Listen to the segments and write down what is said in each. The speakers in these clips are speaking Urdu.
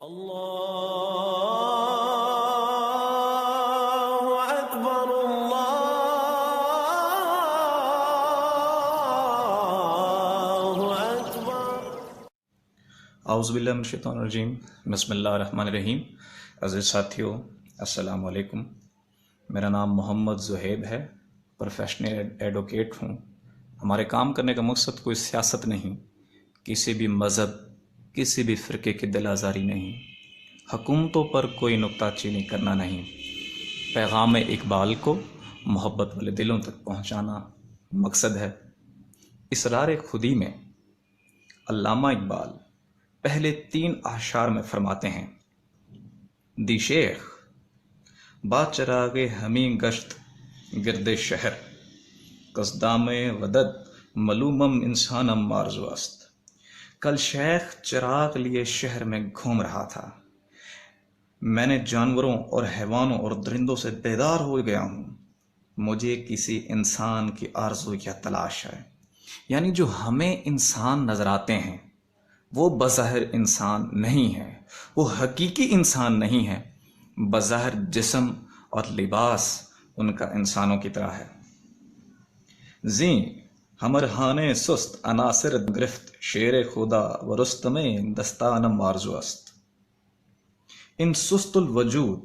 اللہ اکبر اللہ اکبر۔ اعوذ باللہ من الشیطان الرجیم، بسم اللہ الرحمن الرحیم۔ عزیز ساتھیو، السلام علیکم۔ میرا نام محمد زہیب ہے، پروفیشنل ایڈوکیٹ ہوں۔ ہمارے کام کرنے کا مقصد کوئی سیاست نہیں، کسی بھی مذہب، کسی بھی فرقے کی دل آزاری نہیں، حکومتوں پر کوئی نکتہ چینی کرنا نہیں، پیغام اقبال کو محبت والے دلوں تک پہنچانا مقصد ہے۔ اسرار خودی میں علامہ اقبال پہلے 3 اشعار میں فرماتے ہیں: دی شیخ با چراغ ہمیں گشت گرد شہر، قصدام ودد ملومم انسانم مارزو است۔ کل شیخ چراغ لیے شہر میں گھوم رہا تھا، میں نے جانوروں اور حیوانوں اور درندوں سے بیدار ہو گیا ہوں، مجھے کسی انسان کی آرزو یا تلاش ہے۔ یعنی جو ہمیں انسان نظر آتے ہیں وہ بظاہر انسان نہیں ہے، وہ حقیقی انسان نہیں ہے، بظاہر جسم اور لباس ان کا انسانوں کی طرح ہے۔ زیں ہمر ہانے سست عناصر گرفت شیر خدا و رستم دستانم آرزو است۔ ان سست الوجود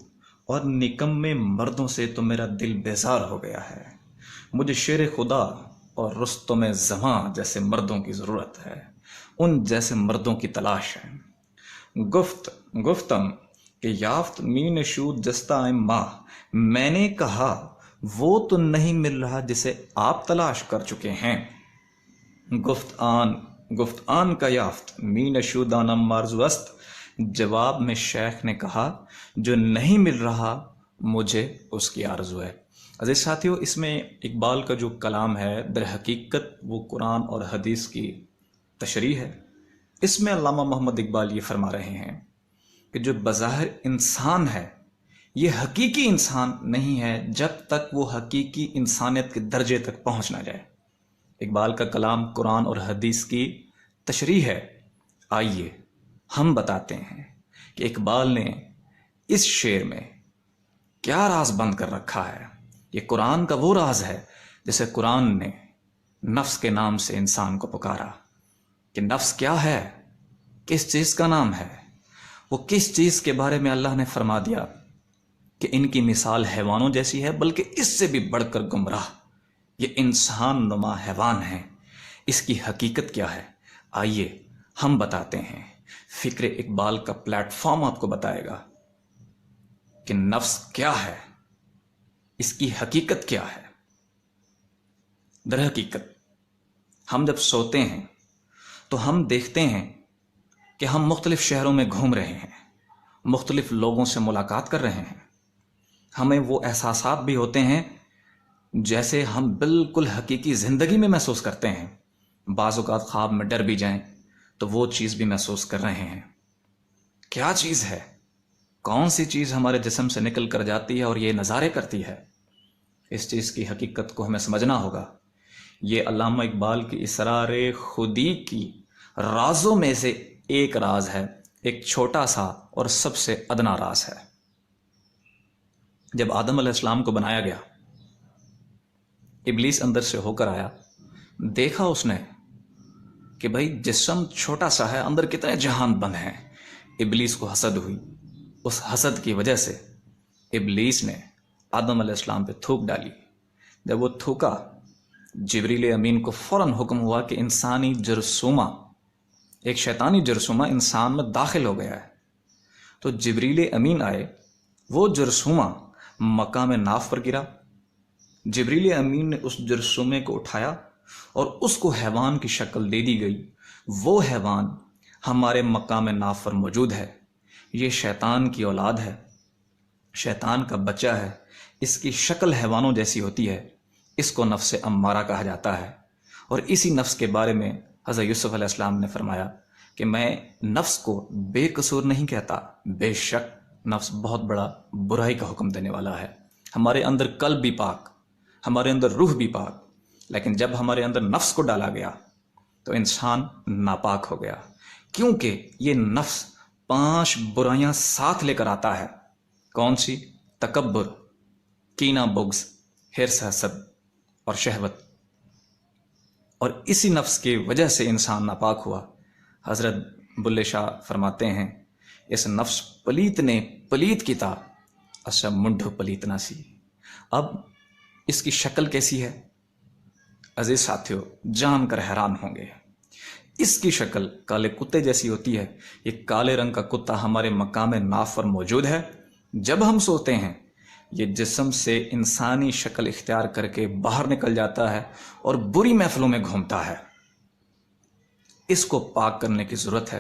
اور نکمے مردوں سے تو میرا دل بیزار ہو گیا ہے، مجھے شیر خدا اور رستم زماں جیسے مردوں کی ضرورت ہے، ان جیسے مردوں کی تلاش ہے۔ گفتم کہ یافت می نشود جستہ ماہ، میں نے کہا وہ تو نہیں مل رہا جسے آپ تلاش کر چکے ہیں۔ گفت آن کا یافت می نشودانم مارزو است، جواب میں شیخ نے کہا جو نہیں مل رہا مجھے اس کی آرزو ہے۔ عزیز ساتھیو، اس میں اقبال کا جو کلام ہے در حقیقت وہ قرآن اور حدیث کی تشریح ہے۔ اس میں علامہ محمد اقبال یہ فرما رہے ہیں کہ جو بظاہر انسان ہے یہ حقیقی انسان نہیں ہے جب تک وہ حقیقی انسانیت کے درجے تک پہنچ نہ جائے۔ اقبال کا کلام قرآن اور حدیث کی تشریح ہے۔ آئیے ہم بتاتے ہیں کہ اقبال نے اس شعر میں کیا راز بند کر رکھا ہے۔ یہ قرآن کا وہ راز ہے جسے قرآن نے نفس کے نام سے انسان کو پکارا کہ نفس کیا ہے، کس چیز کا نام ہے، وہ کس چیز کے بارے میں اللہ نے فرما دیا کہ ان کی مثال حیوانوں جیسی ہے، بلکہ اس سے بھی بڑھ کر گمراہ یہ انسان نما حیوان ہیں۔ اس کی حقیقت کیا ہے، آئیے ہم بتاتے ہیں۔ فکر اقبال کا پلیٹ فارم آپ کو بتائے گا کہ نفس کیا ہے، اس کی حقیقت کیا ہے۔ در حقیقت ہم جب سوتے ہیں تو ہم دیکھتے ہیں کہ ہم مختلف شہروں میں گھوم رہے ہیں، مختلف لوگوں سے ملاقات کر رہے ہیں، ہمیں وہ احساسات بھی ہوتے ہیں جیسے ہم بالکل حقیقی زندگی میں محسوس کرتے ہیں۔ بعض اوقات خواب میں ڈر بھی جائیں تو وہ چیز بھی محسوس کر رہے ہیں۔ کیا چیز ہے، کون سی چیز ہمارے جسم سے نکل کر جاتی ہے اور یہ نظارے کرتی ہے، اس چیز کی حقیقت کو ہمیں سمجھنا ہوگا۔ یہ علامہ اقبال کی اسرار خودی کی رازوں میں سے ایک راز ہے، ایک چھوٹا سا اور سب سے ادنا راز ہے۔ جب آدم علیہ السلام کو بنایا گیا، ابلیس اندر سے ہو کر آیا، دیکھا اس نے کہ بھائی جسم چھوٹا سا ہے، اندر کتنے جہان بند ہیں۔ ابلیس کو حسد ہوئی، اس حسد کی وجہ سے ابلیس نے آدم علیہ السلام پہ تھوک ڈالی۔ جب وہ تھوکا، جبریل امین کو فوراً حکم ہوا کہ انسانی جرثومہ، ایک شیطانی جرثومہ انسان میں داخل ہو گیا ہے۔ تو جبریل امین آئے، وہ جرثومہ مقام ناف پر گرا، جبریل امین نے اس جرثومے کو اٹھایا اور اس کو حیوان کی شکل دے دی گئی۔ وہ حیوان ہمارے مقام ناف پر موجود ہے۔ یہ شیطان کی اولاد ہے، شیطان کا بچہ ہے، اس کی شکل حیوانوں جیسی ہوتی ہے، اس کو نفس امارہ کہا جاتا ہے۔ اور اسی نفس کے بارے میں حضرت یوسف علیہ السلام نے فرمایا کہ میں نفس کو بے قصور نہیں کہتا، بے شک نفس بہت بڑا برائی کا حکم دینے والا ہے۔ ہمارے اندر قلب بھی پاک، ہمارے اندر روح بھی پاک، لیکن جب ہمارے اندر نفس کو ڈالا گیا تو انسان ناپاک ہو گیا، کیونکہ یہ نفس 5 برائیاں ساتھ لے کر آتا ہے. کون سی؟ تکبر، کینہ، بغض، حرص، حسد اور شہوت. اور اسی نفس کی وجہ سے انسان ناپاک ہوا. حضرت بلے شاہ فرماتے ہیں اس نفس پلیت نے پلیت کیتا اچھا منڈھ پلیت نہ سی. اب اس کی شکل کیسی ہے عزیز ساتھیو؟ جان کر حیران ہوں گے. اس کی شکل کالے کتے جیسی ہوتی ہے. یہ کالے رنگ کا کتا ہمارے مقام ناف پر موجود ہے. جب ہم سوتے ہیں یہ جسم سے انسانی شکل اختیار کر کے باہر نکل جاتا ہے اور بری محفلوں میں گھومتا ہے. اس کو پاک کرنے کی ضرورت ہے.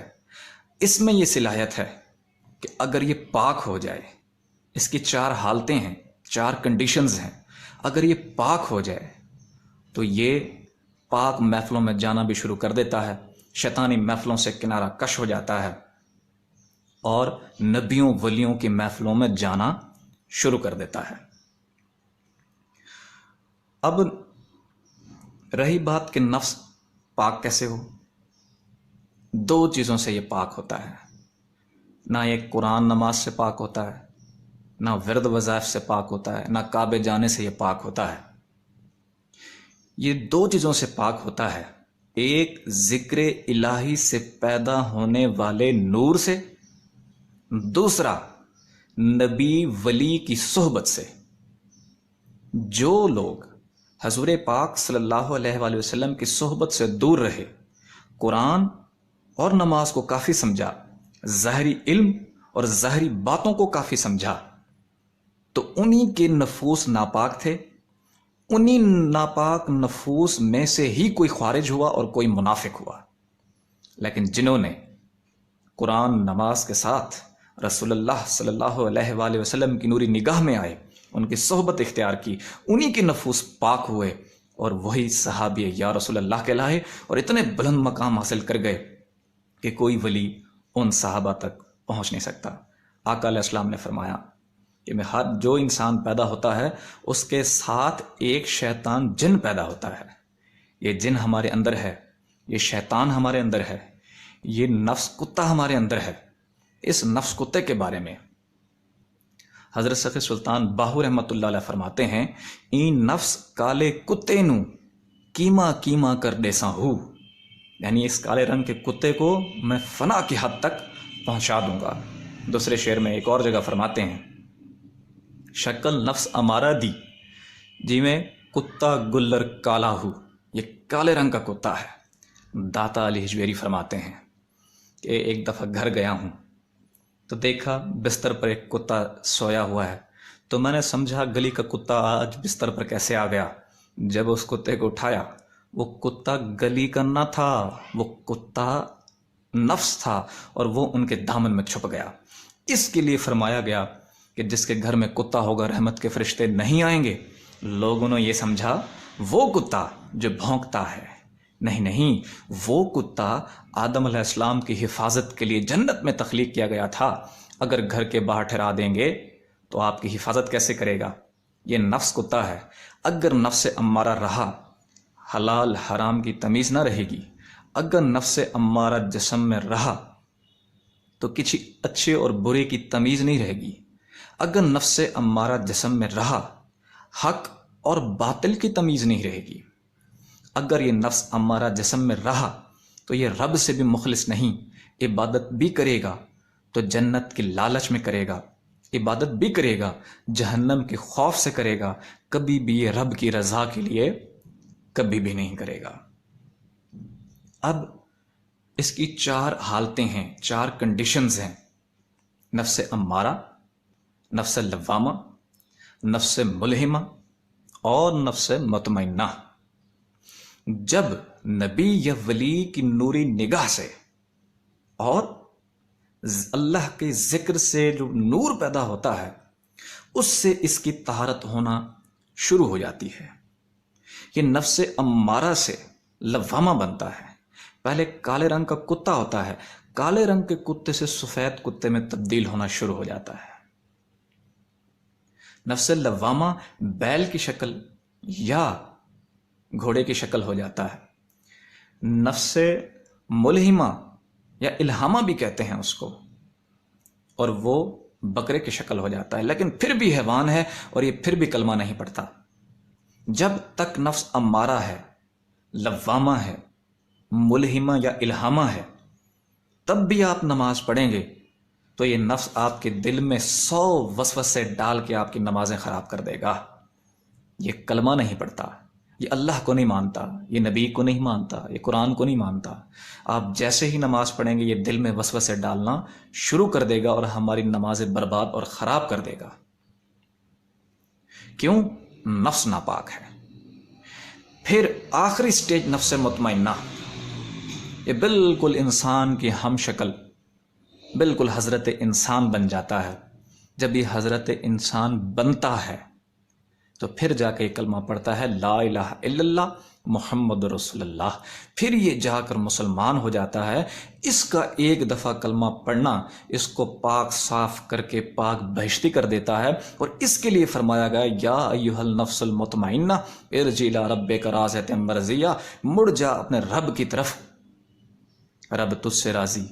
اس میں یہ صلاحیت ہے کہ اگر یہ پاک ہو جائے، اس کی 4 حالتیں ہیں، 4 کنڈیشنز ہیں. اگر یہ پاک ہو جائے تو یہ پاک محفلوں میں جانا بھی شروع کر دیتا ہے، شیطانی محفلوں سے کنارہ کش ہو جاتا ہے اور نبیوں ولیوں کی محفلوں میں جانا شروع کر دیتا ہے. اب رہی بات کہ نفس پاک کیسے ہو؟ 2 چیزوں سے یہ پاک ہوتا ہے. نہ یہ قرآن نماز سے پاک ہوتا ہے، نہ ورد وظائف سے پاک ہوتا ہے، نہ کعبے جانے سے یہ پاک ہوتا ہے. یہ 2 چیزوں سے پاک ہوتا ہے. ایک ذکر الہی سے پیدا ہونے والے نور سے، دوسرا نبی ولی کی صحبت سے. جو لوگ حضور پاک صلی اللہ علیہ وآلہ وسلم کی صحبت سے دور رہے، قرآن اور نماز کو کافی سمجھا، ظاہری علم اور ظاہری باتوں کو کافی سمجھا، تو انہی کے نفوس ناپاک تھے. انہی ناپاک نفوس میں سے ہی کوئی خارج ہوا اور کوئی منافق ہوا. لیکن جنہوں نے قرآن نماز کے ساتھ رسول اللہ صلی اللہ علیہ وآلہ وسلم کی نوری نگاہ میں آئے، ان کی صحبت اختیار کی، انہی کے نفوس پاک ہوئے اور وہی صحابی یا رسول اللہ کہلائے اور اتنے بلند مقام حاصل کر گئے کہ کوئی ولی ان صحابہ تک پہنچ نہیں سکتا. آقا علیہ السلام نے فرمایا کہ میں ہر جو انسان پیدا ہوتا ہے اس کے ساتھ ایک شیطان جن پیدا ہوتا ہے. یہ جن ہمارے اندر ہے، یہ شیطان ہمارے اندر ہے، یہ نفس کتا ہمارے اندر ہے. اس نفس کتے کے بارے میں حضرت سخی سلطان باہو رحمت اللہ علیہ فرماتے ہیں این نفس کالے کتے نو کیما کیما کر دیسا ہوں. یعنی اس کالے رنگ کے کتے کو میں فنا کی حد تک پہنچا دوں گا. دوسرے شعر میں ایک اور جگہ فرماتے ہیں شکل نفس امارہ دی جی میں کتا گلر کالا ہو. یہ کالے رنگ کا کتا ہے. داتا علی حجویری فرماتے ہیں کہ ایک دفعہ گھر گیا ہوں تو دیکھا بستر پر ایک کتا سویا ہوا ہے، تو میں نے سمجھا گلی کا کتا آج بستر پر کیسے آ گیا. جب اس کتے کو اٹھایا، وہ کتا گلی کا نہ تھا، وہ کتا نفس تھا اور وہ ان کے دامن میں چھپ گیا. اس کے لیے فرمایا گیا کہ جس کے گھر میں کتا ہوگا رحمت کے فرشتے نہیں آئیں گے. لوگوں نے یہ سمجھا وہ کتا جو بھونکتا ہے. نہیں، وہ کتا آدم علیہ السلام کی حفاظت کے لیے جنت میں تخلیق کیا گیا تھا. اگر گھر کے باہر ٹھہرا دیں گے تو آپ کی حفاظت کیسے کرے گا؟ یہ نفس کتا ہے. اگر نفس امارہ رہا، حلال حرام کی تمیز نہ رہے گی. اگر نفس امارہ جسم میں رہا تو کسی اچھے اور برے کی تمیز نہیں رہے گی. اگر نفس امارہ جسم میں رہا، حق اور باطل کی تمیز نہیں رہے گی. اگر یہ نفس امارہ جسم میں رہا تو یہ رب سے بھی مخلص نہیں. عبادت بھی کرے گا تو جنت کی لالچ میں کرے گا، عبادت بھی کرے گا جہنم کے خوف سے کرے گا. کبھی بھی یہ رب کی رضا کے لیے کبھی بھی نہیں کرے گا. اب اس کی 4 حالتیں ہیں، 4 کنڈیشنز ہیں: نفس امارہ، نفس لوامہ، نفس ملہمہ اور نفس مطمئنہ. جب نبی یا ولی کی نوری نگاہ سے اور اللہ کے ذکر سے جو نور پیدا ہوتا ہے اس سے اس کی طہارت ہونا شروع ہو جاتی ہے. یہ نفس امارہ سے لوامہ بنتا ہے. پہلے کالے رنگ کا کتا ہوتا ہے، کالے رنگ کے کتے سے سفید کتے میں تبدیل ہونا شروع ہو جاتا ہے. نفس لوامہ بیل کی شکل یا گھوڑے کی شکل ہو جاتا ہے. نفس ملہمہ یا الہامہ بھی کہتے ہیں اس کو، اور وہ بکرے کی شکل ہو جاتا ہے، لیکن پھر بھی حیوان ہے اور یہ پھر بھی کلمہ نہیں پڑھتا۔ جب تک نفس امارہ ہے، لوامہ ہے، ملہمہ یا الہامہ ہے، تب بھی آپ نماز پڑھیں گے تو یہ نفس آپ کے دل میں 100 وسوسے ڈال کے آپ کی نمازیں خراب کر دے گا۔ یہ کلمہ نہیں پڑھتا، یہ اللہ کو نہیں مانتا، یہ نبی کو نہیں مانتا، یہ قرآن کو نہیں مانتا۔ آپ جیسے ہی نماز پڑھیں گے یہ دل میں وسوسے ڈالنا شروع کر دے گا اور ہماری نمازیں برباد اور خراب کر دے گا۔ کیوں؟ نفس ناپاک ہے۔ پھر آخری سٹیج نفس مطمئنہ، یہ بالکل انسان کی ہم شکل، بالکل حضرت انسان بن جاتا ہے۔ جب یہ حضرت انسان بنتا ہے تو پھر جا کے کلمہ پڑھتا ہے لا الہ الا اللہ محمد رسول اللہ، پھر یہ جا کر مسلمان ہو جاتا ہے۔ اس کا ایک دفعہ کلمہ پڑھنا اس کو پاک صاف کر کے پاک بہشتی کر دیتا ہے، اور اس کے لیے فرمایا گیا یا ایھا النفس المطمئنہ ارجعی الی ربک راضیۃ مرضیہ، مڑ جا اپنے رب کی طرف، رب تجھ سے راضی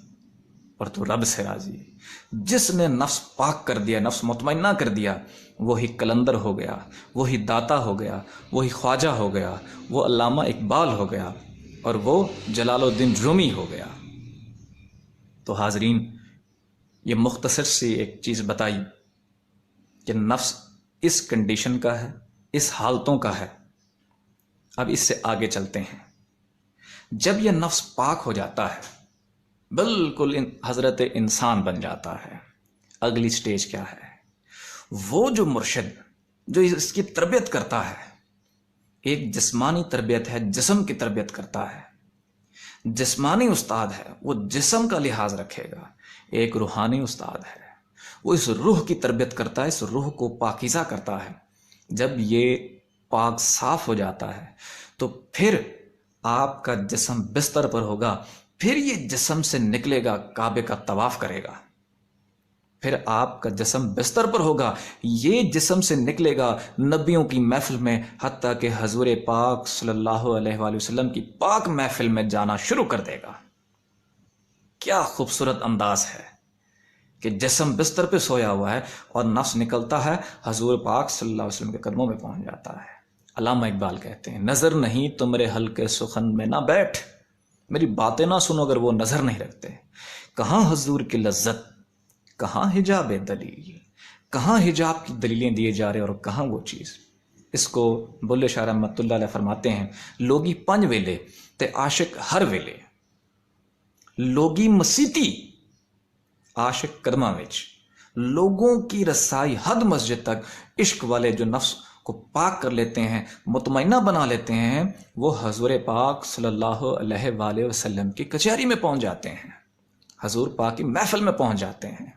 اور تو رب سے راضی۔ جس نے نفس پاک کر دیا، نفس مطمئنہ کر دیا، وہی کلندر ہو گیا، وہی داتا ہو گیا، وہی خواجہ ہو گیا، وہ علامہ اقبال ہو گیا، اور وہ جلال الدین رومی ہو گیا۔ تو حاضرین، یہ مختصر سی ایک چیز بتائی کہ نفس اس کنڈیشن کا ہے، اس حالتوں کا ہے۔ اب اس سے آگے چلتے ہیں۔ جب یہ نفس پاک ہو جاتا ہے، بالکل حضرت انسان بن جاتا ہے، اگلی سٹیج کیا ہے؟ وہ جو مرشد جو اس کی تربیت کرتا ہے، ایک جسمانی تربیت ہے، جسم کی تربیت کرتا ہے، جسمانی استاد ہے، وہ جسم کا لحاظ رکھے گا۔ ایک روحانی استاد ہے، وہ اس روح کی تربیت کرتا ہے، اس روح کو پاکیزہ کرتا ہے۔ جب یہ پاک صاف ہو جاتا ہے تو پھر آپ کا جسم بستر پر ہوگا، پھر یہ جسم سے نکلے گا، کعبے کا طواف کرے گا۔ پھر آپ کا جسم بستر پر ہوگا، یہ جسم سے نکلے گا نبیوں کی محفل میں، حتیٰ کہ حضور پاک صلی اللہ علیہ وآلہ وسلم کی پاک محفل میں جانا شروع کر دے گا۔ کیا خوبصورت انداز ہے کہ جسم بستر پہ سویا ہوا ہے اور نفس نکلتا ہے، حضور پاک صلی اللہ علیہ وسلم کے قدموں میں پہنچ جاتا ہے۔ علامہ اقبال کہتے ہیں نظر نہیں تو میرے حلقے سخن میں نہ بیٹھ، میری باتیں نہ سنو اگر وہ نظر نہیں رکھتے۔ کہاں حضور کی لذت، کہاں حجاب دلیل، کہاں حجاب کی دلیلیں دیے جا رہے اور کہاں وہ چیز۔ اس کو بلے شاہ رحمۃ اللہ علیہ فرماتے ہیں لوگی پنج ویلے تے عاشق ہر ویلے، لوگی مسیتی عاشق قدماں وچ، لوگوں کی رسائی حد مسجد تک۔ عشق والے جو نفس کو پاک کر لیتے ہیں، مطمئنہ بنا لیتے ہیں، وہ حضور پاک صلی اللہ علیہ وآلہ وسلم کی کچہری میں پہنچ جاتے ہیں، حضور پاک کی محفل میں پہنچ جاتے ہیں۔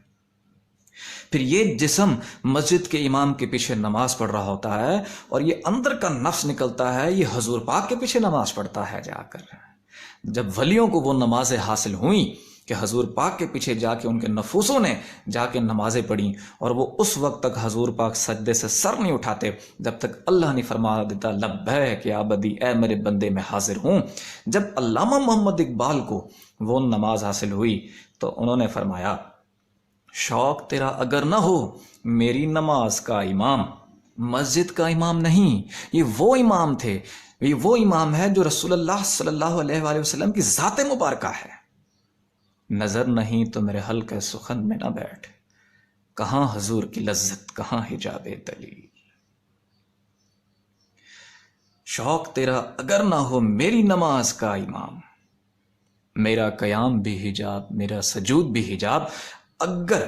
پھر یہ جسم مسجد کے امام کے پیچھے نماز پڑھ رہا ہوتا ہے، اور یہ اندر کا نفس نکلتا ہے، یہ حضور پاک کے پیچھے نماز پڑھتا ہے جا کر۔ جب ولیوں کو وہ نمازیں حاصل ہوئیں کہ حضور پاک کے پیچھے جا کے ان کے نفوسوں نے جا کے نمازیں پڑھیں، اور وہ اس وقت تک حضور پاک سجدے سے سر نہیں اٹھاتے جب تک اللہ نہیں فرما دیتا لبیک یا عبدی، اے میرے بندے میں حاضر ہوں۔ جب علامہ محمد اقبال کو وہ نماز حاصل ہوئی تو انہوں نے فرمایا شوق تیرا اگر نہ ہو میری نماز کا امام، مسجد کا امام نہیں، یہ وہ امام تھے، یہ وہ امام ہے جو رسول اللہ صلی اللہ علیہ وآلہ وسلم کی ذات مبارکہ ہے۔ نظر نہیں تو میرے حلقے سخن میں نہ بیٹھ، کہاں حضور کی لذت، کہاں حجاب دلیل۔ شوق تیرا اگر نہ ہو میری نماز کا امام، میرا قیام بھی حجاب، میرا سجود بھی حجاب۔ اگر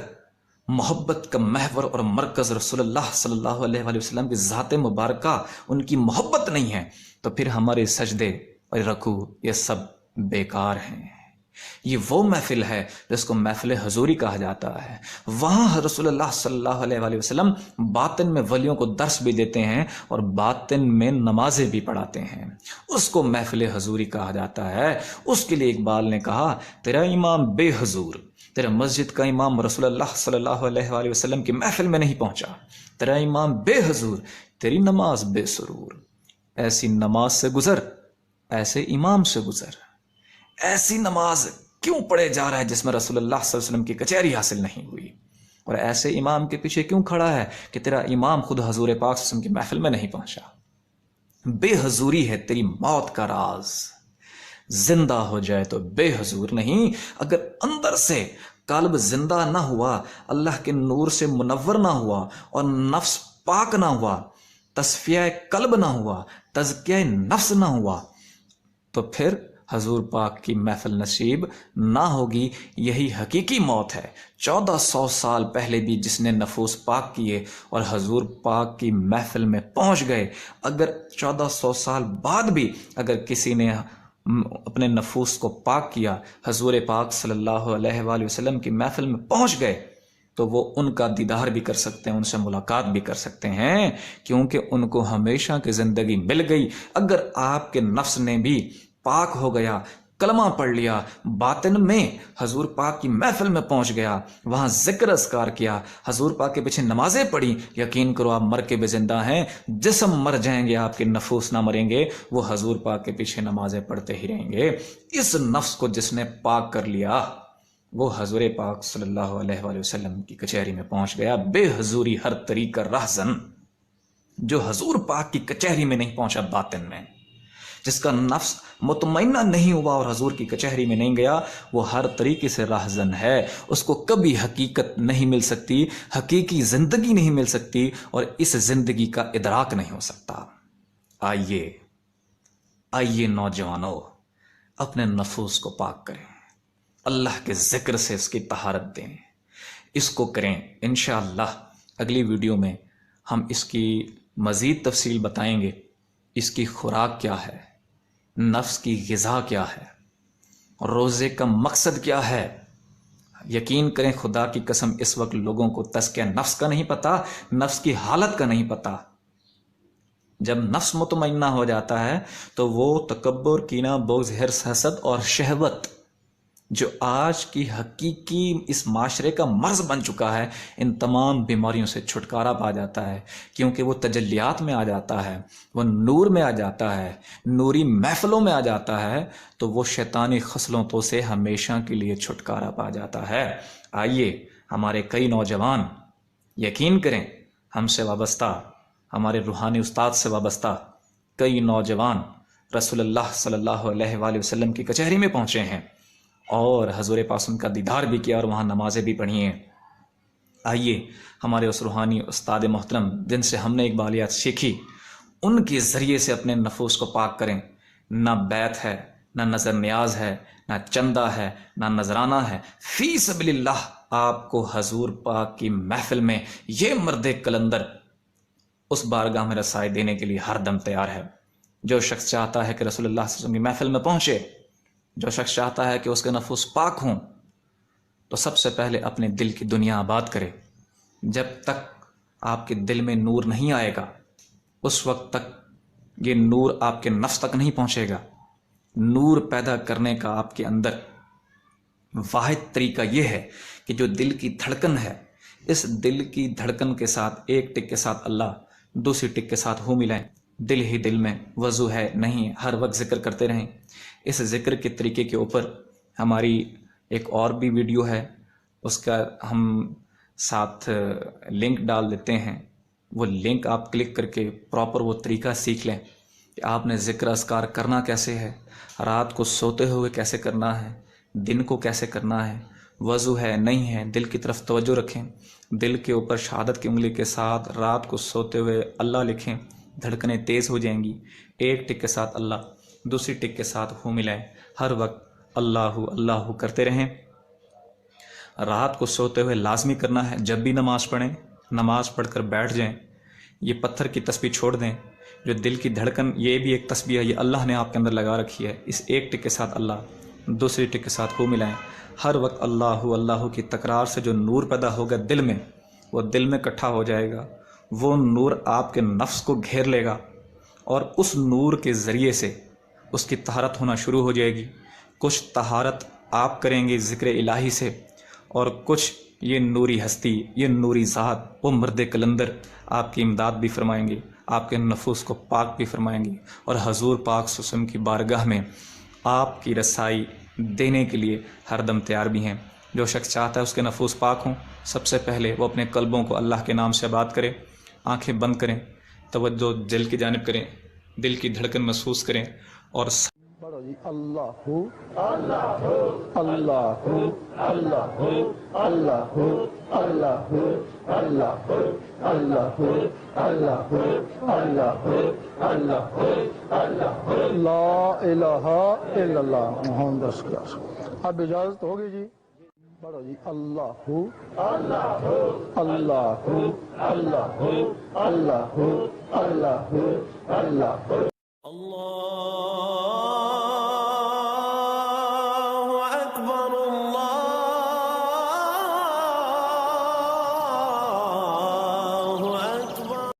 محبت کا محور اور مرکز رسول اللہ صلی اللہ علیہ وآلہ وسلم کی ذات مبارکہ، ان کی محبت نہیں ہے تو پھر ہمارے سجدے اور رکوع یہ سب بیکار ہیں۔ یہ وہ محفل ہے جس کو محفل حضوری کہا جاتا ہے۔ وہاں رسول اللہ صلی اللہ علیہ وآلہ وسلم باطن میں ولیوں کو درس بھی دیتے ہیں اور باطن میں نمازیں بھی پڑھاتے ہیں، اس کو محفل حضوری کہا جاتا ہے۔ اس کے لیے اقبال نے کہا تیرا امام بے حضور، تیرا مسجد کا امام رسول اللہ صلی اللہ علیہ وآلہ وسلم کی محفل میں نہیں پہنچا، تیرا امام بے حضور، تیری نماز بے سرور۔ ایسی نماز سے گزر، ایسے امام سے گزر۔ ایسی نماز کیوں پڑھے جا رہا ہے جس میں رسول اللہ صلی اللہ علیہ وسلم کی کچہری حاصل نہیں ہوئی؟ اور ایسے امام کے پیچھے کیوں کھڑا ہے کہ تیرا امام خود حضور پاک صلی اللہ علیہ وسلم کی محفل میں نہیں پہنچا؟ بے حضوری ہے تیری موت کا راز، زندہ ہو جائے تو بے حضور نہیں، اگر اندر سے قلب زندہ نہ ہوا، اللہ کے نور سے منور نہ ہوا اور نفس پاک نہ ہوا، تصفیہ قلب نہ ہوا، تزکیہ نفس نہ ہوا، تو پھر حضور پاک کی محفل نصیب نہ ہوگی۔ یہی حقیقی موت ہے۔ 1400 سال پہلے بھی جس نے نفوس پاک کیے اور حضور پاک کی محفل میں پہنچ گئے، اگر 1400 سال بعد بھی اگر کسی نے اپنے نفوس کو پاک کیا، حضور پاک صلی اللہ علیہ وآلہ وسلم کی محفل میں پہنچ گئے، تو وہ ان کا دیدار بھی کر سکتے ہیں، ان سے ملاقات بھی کر سکتے ہیں، کیونکہ ان کو ہمیشہ کی زندگی مل گئی۔ اگر آپ کے نفس نے بھی پاک ہو گیا، کلمہ پڑھ لیا، باطن میں حضور پاک کی محفل میں پہنچ گیا، وہاں ذکر اذکار کیا، حضور پاک کے پیچھے نمازیں پڑھی، یقین کرو آپ مر کے بھی زندہ ہیں۔ جسم مر جائیں گے، آپ کے نفوس نہ مریں گے، وہ حضور پاک کے پیچھے نمازیں پڑھتے ہی رہیں گے۔ اس نفس کو جس نے پاک کر لیا، وہ حضور پاک صلی اللہ علیہ وآلہ وسلم کی کچہری میں پہنچ گیا۔ بے حضوری ہر طریقہ رہزن، جو حضور پاک کی کچہری میں نہیں پہنچا باطن میں، جس کا نفس مطمئنہ نہیں ہوا اور حضور کی کچہری میں نہیں گیا، وہ ہر طریقے سے راہزن ہے۔ اس کو کبھی حقیقت نہیں مل سکتی، حقیقی زندگی نہیں مل سکتی، اور اس زندگی کا ادراک نہیں ہو سکتا۔ آئیے نوجوانوں، اپنے نفوس کو پاک کریں، اللہ کے ذکر سے اس کی طہارت دیں، اس کو کریں۔ انشاءاللہ اگلی ویڈیو میں ہم اس کی مزید تفصیل بتائیں گے، اس کی خوراک کیا ہے، نفس کی غذا کیا ہے، روزے کا مقصد کیا ہے۔ یقین کریں، خدا کی قسم اس وقت لوگوں کو تزکیہ نفس کا نہیں پتا، نفس کی حالت کا نہیں پتا۔ جب نفس مطمئنہ ہو جاتا ہے تو وہ تکبر، کینہ، بغض، حرص، حسد اور شہوت، جو آج کی حقیقی اس معاشرے کا مرض بن چکا ہے، ان تمام بیماریوں سے چھٹکارا پا جاتا ہے، کیونکہ وہ تجلیات میں آ جاتا ہے، وہ نور میں آ جاتا ہے، نوری محفلوں میں آ جاتا ہے، تو وہ شیطانی خصلتوں سے ہمیشہ کے لیے چھٹکارا پا جاتا ہے۔ آئیے، ہمارے کئی نوجوان، یقین کریں، ہم سے وابستہ، ہمارے روحانی استاد سے وابستہ کئی نوجوان رسول اللہ صلی اللہ علیہ وآلہ وسلم کی کچہری میں پہنچے ہیں اور حضور پاک کا دیدار بھی کیا اور وہاں نمازیں بھی پڑھی ہیں۔ آئیے، ہمارے اس روحانی استاد محترم جن سے ہم نے ایک بالیات سیکھی، ان کے ذریعے سے اپنے نفوس کو پاک کریں۔ نہ بیت ہے، نہ نظر نیاز ہے، نہ چندہ ہے، نہ نذرانہ ہے، فی سبیل اللہ آپ کو حضور پاک کی محفل میں یہ مرد کلندر اس بارگاہ میں رسائی دینے کے لیے ہر دم تیار ہے۔ جو شخص چاہتا ہے کہ رسول اللہ صلی اللہ علیہ وسلم کی محفل میں پہنچے، جو شخص چاہتا ہے کہ اس کے نفوس پاک ہوں، تو سب سے پہلے اپنے دل کی دنیا آباد کرے۔ جب تک آپ کے دل میں نور نہیں آئے گا، اس وقت تک یہ نور آپ کے نفس تک نہیں پہنچے گا۔ نور پیدا کرنے کا آپ کے اندر واحد طریقہ یہ ہے کہ جو دل کی دھڑکن ہے، اس دل کی دھڑکن کے ساتھ ایک ٹک کے ساتھ اللہ، دوسری ٹک کے ساتھ ہو ملائیں۔ دل ہی دل میں وضو ہے نہیں، ہر وقت ذکر کرتے رہیں۔ اس ذکر کے طریقے کے اوپر ہماری ایک اور بھی ویڈیو ہے، اس کا ہم ساتھ لنک ڈال دیتے ہیں۔ وہ لنک آپ کلک کر کے پراپر وہ طریقہ سیکھ لیں کہ آپ نے ذکر اذکار کرنا کیسے ہے، رات کو سوتے ہوئے کیسے کرنا ہے، دن کو کیسے کرنا ہے، وضو ہے نہیں ہے، دل کی طرف توجہ رکھیں، دل کے اوپر شہادت کی انگلی کے ساتھ رات کو سوتے ہوئے اللہ لکھیں، دھڑکنیں تیز ہو جائیں گی۔ ایک ٹک کے ساتھ اللہ، دوسری ٹک کے ساتھ ہو ملائیں، ہر وقت اللہ اللہ کرتے رہیں۔ رات کو سوتے ہوئے لازمی کرنا ہے، جب بھی نماز پڑھیں، نماز پڑھ کر بیٹھ جائیں، یہ پتھر کی تسبیح چھوڑ دیں۔ جو دل کی دھڑکن، یہ بھی ایک تسبیح ہے، یہ اللہ نے آپ کے اندر لگا رکھی ہے۔ اس ایک ٹک کے ساتھ اللہ، دوسری ٹک کے ساتھ ہو ملائیں، ہر وقت اللہ اللہ کی تکرار سے جو نور پیدا ہوگا دل میں، وہ دل میں اکٹھا ہو جائے گا۔ وہ نور آپ کے نفس کو گھیر لے گا اور اس نور کے ذریعے سے اس کی طہارت ہونا شروع ہو جائے گی۔ کچھ طہارت آپ کریں گے ذکر الہی سے، اور کچھ یہ نوری ہستی، یہ نوری ذات، وہ مرد کلندر آپ کی امداد بھی فرمائیں گے، آپ کے نفوس کو پاک بھی فرمائیں گے، اور حضور پاک صلی اللہ علیہ وسلم کی بارگاہ میں آپ کی رسائی دینے کے لیے ہر دم تیار بھی ہیں۔ جو شخص چاہتا ہے اس کے نفوس پاک ہوں، سب سے پہلے وہ اپنے قلبوں کو اللہ کے نام سے آباد کرے، آنکھیں بند کریں، توجہ دل کی جانب کریں، دل کی دھڑکن محسوس کریں اور پڑھو جی اللہ اللہ اللہ اللہ اللہ اللہ اللہ اللہ اللہ اللہ اللہ لا الہ الا اللہ محمد رسول اللہ۔ اب اجازت ہوگی جی، پڑھو جی اللہ اللہ اللہ اللہ اللہ اللہ اللہ اللہ